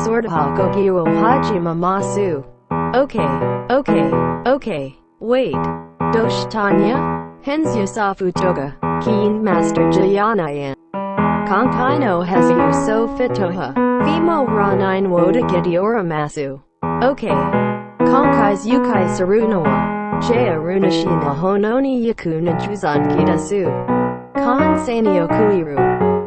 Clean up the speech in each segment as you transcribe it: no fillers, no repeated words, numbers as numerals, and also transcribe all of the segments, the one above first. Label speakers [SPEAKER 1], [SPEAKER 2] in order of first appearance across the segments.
[SPEAKER 1] sortaha gogiwo hajima masu. Okay. Wait. Doshtanya? Hensya safu toga. Keen master jayanayan. Konkai no hesu so fitoha. Fimo ra 9 woda kidiora masu. Okay. Konkai's yukai sarunawa. Jaya runashina hononi yakuna juzanki dasu. Kon sanyo kuiru.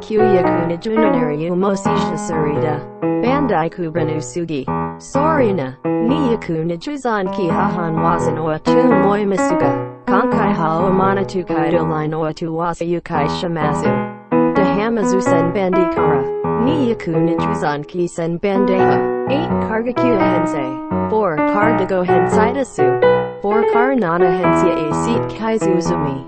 [SPEAKER 1] Kyuyakuna junanari umosisha surida. Bandai kubanu sugi. Sorina. Niyakuna juzanki hahan wasanoa tu moimasuga. Konkai hao manatukai doline oa tu wasa yukai shamasu. Dahamazu sen bandikara. Niyakuna juzanki sen bandeha. 8 kargakuya hensei. 4 kardago hensai dasu. 4 karnana hensya a seat kaizuzumi.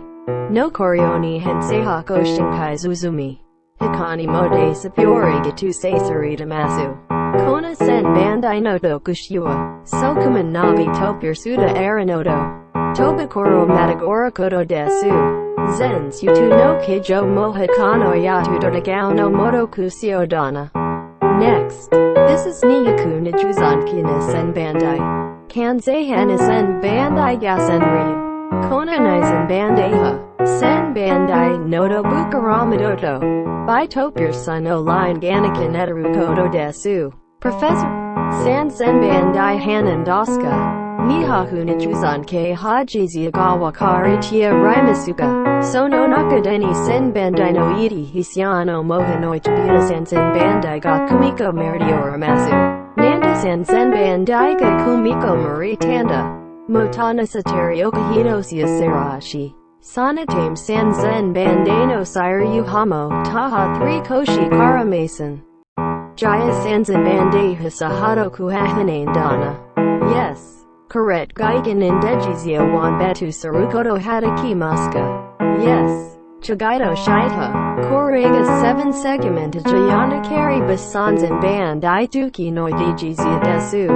[SPEAKER 1] No korioni hensei hako shinkai zuzumi. Hikani mode sapiori gitu seisarita masu. Kona sen bandai no dokushiwa. Sokuman nabi topir suda aranodo. Tobakoro matagora kodo desu. Zens yutu no kijo mohikano yatu dodagao no motoku siodana. Next. This is Niyaku Nijuzanki na sen bandai. Kanzei na sen bandai gasen ryu. Kona nai bandeha. Sen bandai nodo bukaramadoto. By topir sun o line ganakin etaru kodo desu. Professor. San bandai hanan doska. Nihaku Nijuzanke hajizi agawa kari tia raimasuga. Sono nakadeni sen bandai no iti hisiano mohanoi chibita sen bandai ga kumiko mariora masu. Nanda sen bandai ga kumiko mari tanda. Motana satari okahinosia serashi. Sanatame zen bandai no sire yuhamo taha 3 koshi kara mason. Jaya sanzen bandai hisahado kuhahanen dana. Yes. Correct Gaigan and Dejizio wan betu sarukoto hadaki maska. Yes. Chagaido shaita. Korega 7 segment jayana kari basans and band ituki no dijizia desu.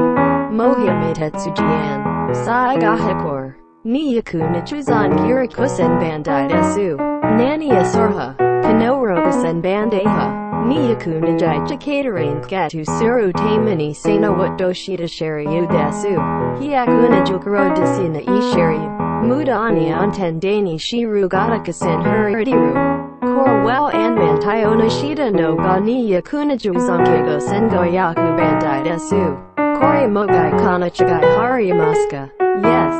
[SPEAKER 1] Mohime tetsujian. Saigahakor. Niyaku nichuzan kirikusen bandai desu. Nani asorha. Kanorogasen bandeha. Niyaku nijai chikaterain gatu suru tamani sena wat doshita shariu desu. Hyakuna jukuro desina ishariu. Mudani antendani shiru gatakasen huridiru. Korwell anman tyona shita no ga Niyaku juzankigo sengo yaku bandai desu. Kori mogai kana chigai harimaska. Yes.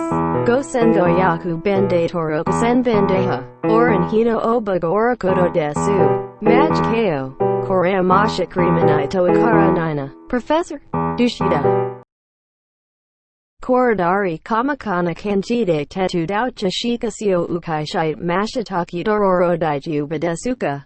[SPEAKER 1] Go sengo yaku bende toroku sen bandeha. Oran hino obaga orakodo desu. Maj ko. Koramasha kriminaito ikara nina. Professor. Dushida. Koridari kamakana kanjide tetu doucha shikasio ukai shite mashitaki dororo daiju badesuka.